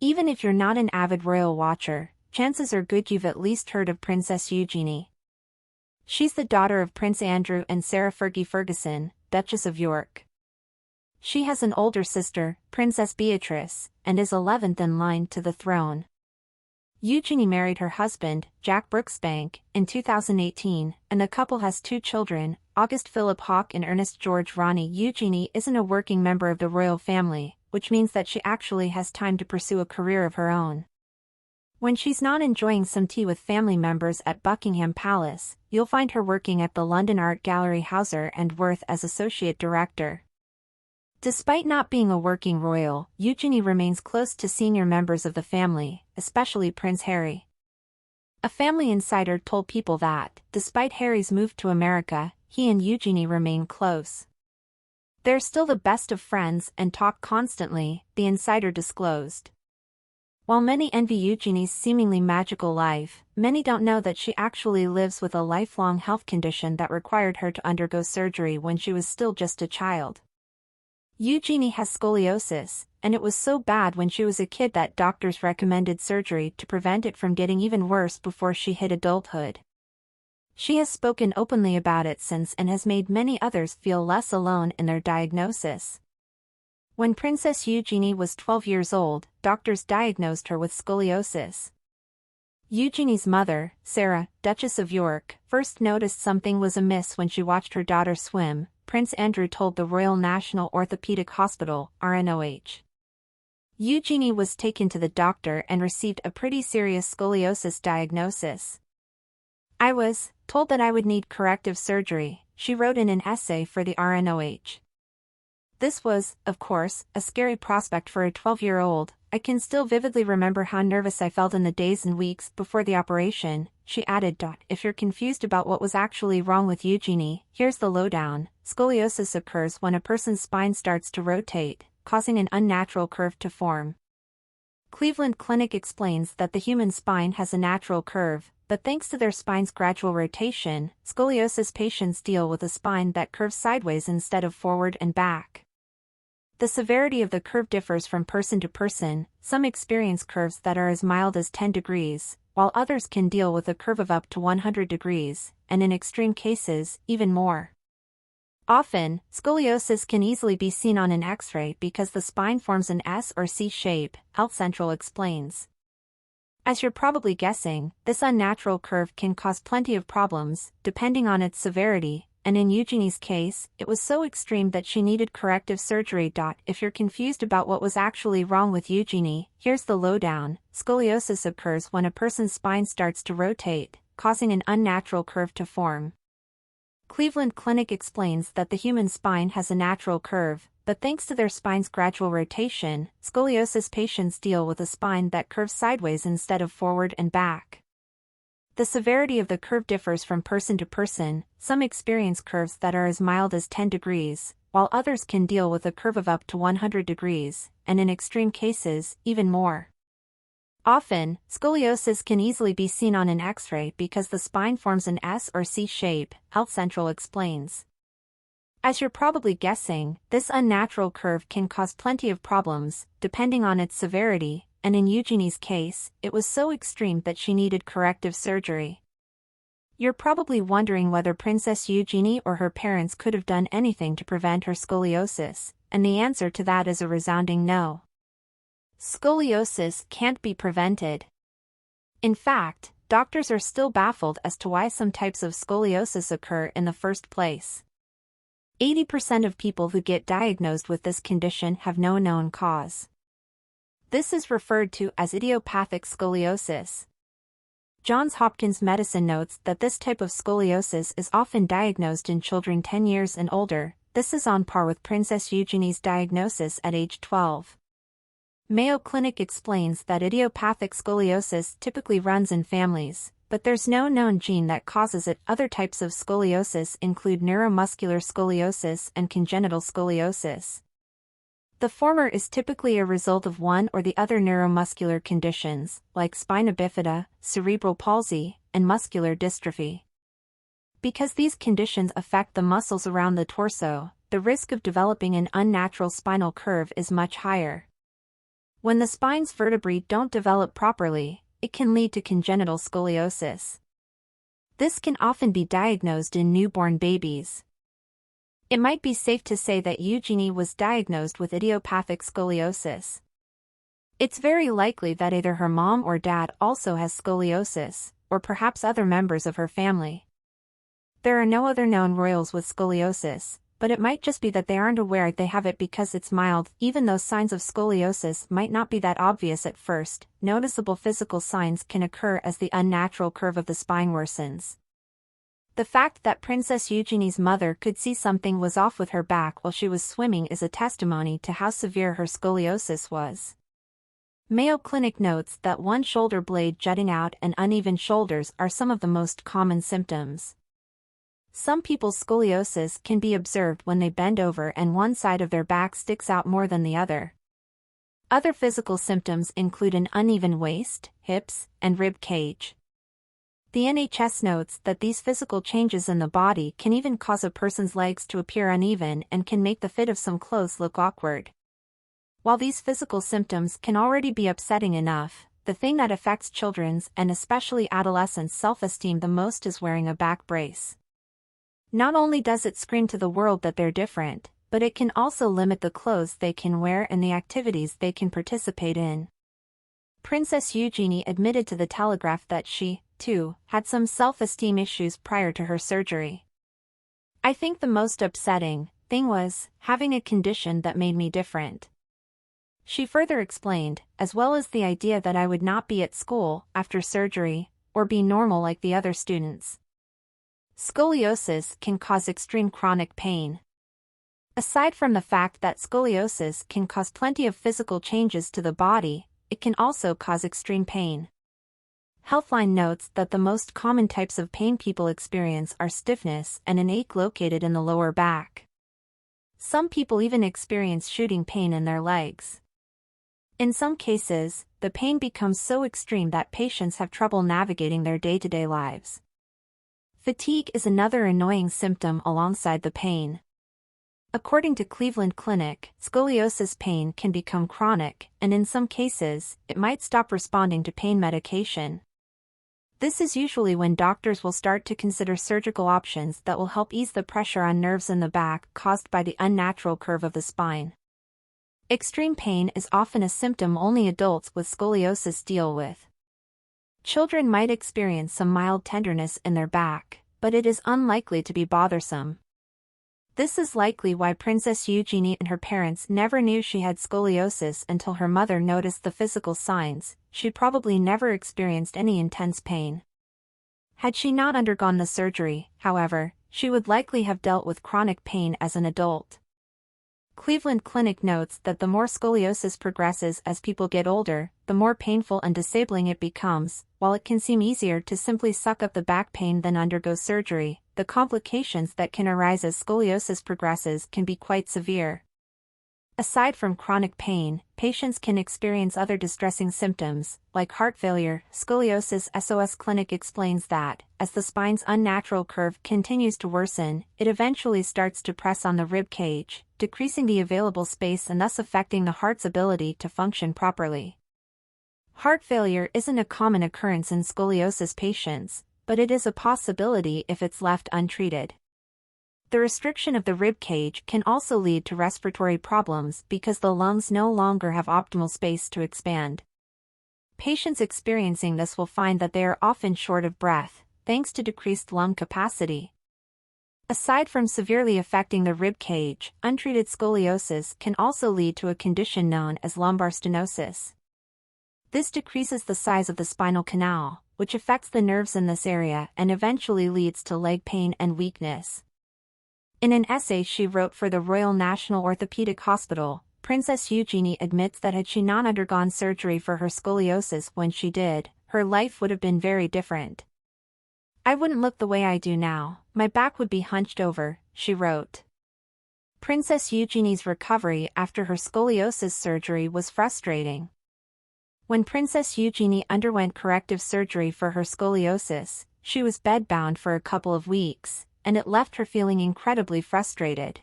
Even if you're not an avid royal watcher, chances are good you've at least heard of Princess Eugenie. She's the daughter of Prince Andrew and Sarah Fergie Ferguson, Duchess of York. She has an older sister, Princess Beatrice, and is 11th in line to the throne. Eugenie married her husband, Jack Brooksbank, in 2018, and the couple has 2 children, August Philip Hawke and Ernest George. Ronnie.Eugenie isn't a working member of the royal family, which means that she actually has time to pursue a career of her own. When she's not enjoying some tea with family members at Buckingham Palace, you'll find her working at the London art gallery Hauser and Wirth as associate director. Despite not being a working royal, Eugenie remains close to senior members of the family, especially Prince Harry. A family insider told People that, despite Harry's move to America, he and Eugenie remain close. They're still the best of friends and talk constantly, the insider disclosed. While many envy Eugenie's seemingly magical life, many don't know that she actually lives with a lifelong health condition that required her to undergo surgery when she was still just a child. Eugenie has scoliosis, and it was so bad when she was a kid that doctors recommended surgery to prevent it from getting even worse before she hit adulthood. She has spoken openly about it since and has made many others feel less alone in their diagnosis. When Princess Eugenie was 12 years old, doctors diagnosed her with scoliosis. Eugenie's mother, Sarah, Duchess of York, first noticed something was amiss when she watched her daughter swim, Prince Andrew told the Royal National Orthopaedic Hospital, RNOH. Eugenie was taken to the doctor and received a pretty serious scoliosis diagnosis. "I was told that I would need corrective surgery," she wrote in an essay for the RNOH. This was, of course, a scary prospect for a 12-year-old. "I can still vividly remember how nervous I felt in the days and weeks before the operation," she added. If you're confused about what was actually wrong with Eugenie, here's the lowdown. Scoliosis occurs when a person's spine starts to rotate, causing an unnatural curve to form. Cleveland Clinic explains that the human spine has a natural curve, but thanks to their spine's gradual rotation, scoliosis patients deal with a spine that curves sideways instead of forward and back. The severity of the curve differs from person to person. Some experience curves that are as mild as 10 degrees, while others can deal with a curve of up to 100 degrees, and in extreme cases, even more. Often, scoliosis can easily be seen on an X-ray because the spine forms an S or C shape, Health Central explains. As you're probably guessing, this unnatural curve can cause plenty of problems, depending on its severity, and in Eugenie's case, it was so extreme that she needed corrective surgery. If you're confused about what was actually wrong with Eugenie, here's the lowdown. Scoliosis occurs when a person's spine starts to rotate, causing an unnatural curve to form. Cleveland Clinic explains that the human spine has a natural curve, but thanks to their spine's gradual rotation, scoliosis patients deal with a spine that curves sideways instead of forward and back. The severity of the curve differs from person to person. Some experience curves that are as mild as 10 degrees, while others can deal with a curve of up to 100 degrees, and in extreme cases, even more. Often, scoliosis can easily be seen on an X-ray because the spine forms an S or C shape, Health Central explains. As you're probably guessing, this unnatural curve can cause plenty of problems, depending on its severity, and in Eugenie's case, it was so extreme that she needed corrective surgery. You're probably wondering whether Princess Eugenie or her parents could have done anything to prevent her scoliosis, and the answer to that is a resounding no. Scoliosis can't be prevented. In fact, doctors are still baffled as to why some types of scoliosis occur in the first place. 80% of people who get diagnosed with this condition have no known cause. This is referred to as idiopathic scoliosis. Johns Hopkins Medicine notes that this type of scoliosis is often diagnosed in children 10 years and older. This is on par with Princess Eugenie's diagnosis at age 12. Mayo Clinic explains that idiopathic scoliosis typically runs in families, but there's no known gene that causes it. Other types of scoliosis include neuromuscular scoliosis and congenital scoliosis. The former is typically a result of one or the other neuromuscular conditions, like spina bifida, cerebral palsy, and muscular dystrophy. Because these conditions affect the muscles around the torso, the risk of developing an unnatural spinal curve is much higher. When the spine's vertebrae don't develop properly, it can lead to congenital scoliosis. This can often be diagnosed in newborn babies. It might be safe to say that Eugenie was diagnosed with idiopathic scoliosis. It's very likely that either her mom or dad also has scoliosis, or perhaps other members of her family. There are no other known royals with scoliosis, but it might just be that they aren't aware they have it because it's mild. Even though signs of scoliosis might not be that obvious at first, noticeable physical signs can occur as the unnatural curve of the spine worsens. The fact that Princess Eugenie's mother could see something was off with her back while she was swimming is a testimony to how severe her scoliosis was. Mayo Clinic notes that one shoulder blade jutting out and uneven shoulders are some of the most common symptoms. Some people's scoliosis can be observed when they bend over and one side of their back sticks out more than the other. Other physical symptoms include an uneven waist, hips, and rib cage. The NHS notes that these physical changes in the body can even cause a person's legs to appear uneven and can make the fit of some clothes look awkward. While these physical symptoms can already be upsetting enough, the thing that affects children's and especially adolescents' self-esteem the most is wearing a back brace. Not only does it scream to the world that they're different, but it can also limit the clothes they can wear and the activities they can participate in. Princess Eugenie admitted to the Telegraph that she, too, had some self-esteem issues prior to her surgery. "I think the most upsetting thing was having a condition that made me different," she further explained, as well as the idea that I would not be at school after surgery, or be normal like the other students. Scoliosis can cause extreme chronic pain. Aside from the fact that scoliosis can cause plenty of physical changes to the body, it can also cause extreme pain. Healthline notes that the most common types of pain people experience are stiffness and an ache located in the lower back. Some people even experience shooting pain in their legs. In some cases, the pain becomes so extreme that patients have trouble navigating their day-to-day lives. Fatigue is another annoying symptom alongside the pain. According to Cleveland Clinic, scoliosis pain can become chronic, and in some cases, it might stop responding to pain medication. This is usually when doctors will start to consider surgical options that will help ease the pressure on nerves in the back caused by the unnatural curve of the spine. Extreme pain is often a symptom only adults with scoliosis deal with. Children might experience some mild tenderness in their back, but it is unlikely to be bothersome. This is likely why Princess Eugenie and her parents never knew she had scoliosis until her mother noticed the physical signs. She'd probably never experienced any intense pain. Had she not undergone the surgery, however, she would likely have dealt with chronic pain as an adult. Cleveland Clinic notes that the more scoliosis progresses as people get older, the more painful and disabling it becomes. While it can seem easier to simply suck up the back pain than undergo surgery, the complications that can arise as scoliosis progresses can be quite severe. Aside from chronic pain, patients can experience other distressing symptoms, like heart failure. Scoliosis SOS Clinic explains that, as the spine's unnatural curve continues to worsen, it eventually starts to press on the rib cage, decreasing the available space and thus affecting the heart's ability to function properly. Heart failure isn't a common occurrence in scoliosis patients, but it is a possibility if it's left untreated. The restriction of the rib cage can also lead to respiratory problems because the lungs no longer have optimal space to expand. Patients experiencing this will find that they are often short of breath, thanks to decreased lung capacity. Aside from severely affecting the rib cage, untreated scoliosis can also lead to a condition known as lumbar stenosis. This decreases the size of the spinal canal, which affects the nerves in this area and eventually leads to leg pain and weakness. In an essay she wrote for the Royal National Orthopaedic Hospital, Princess Eugenie admits that had she not undergone surgery for her scoliosis when she did, her life would have been very different. "I wouldn't look the way I do now, my back would be hunched over," she wrote. Princess Eugenie's recovery after her scoliosis surgery was frustrating. When Princess Eugenie underwent corrective surgery for her scoliosis, she was bedbound for a couple of weeks, and it left her feeling incredibly frustrated.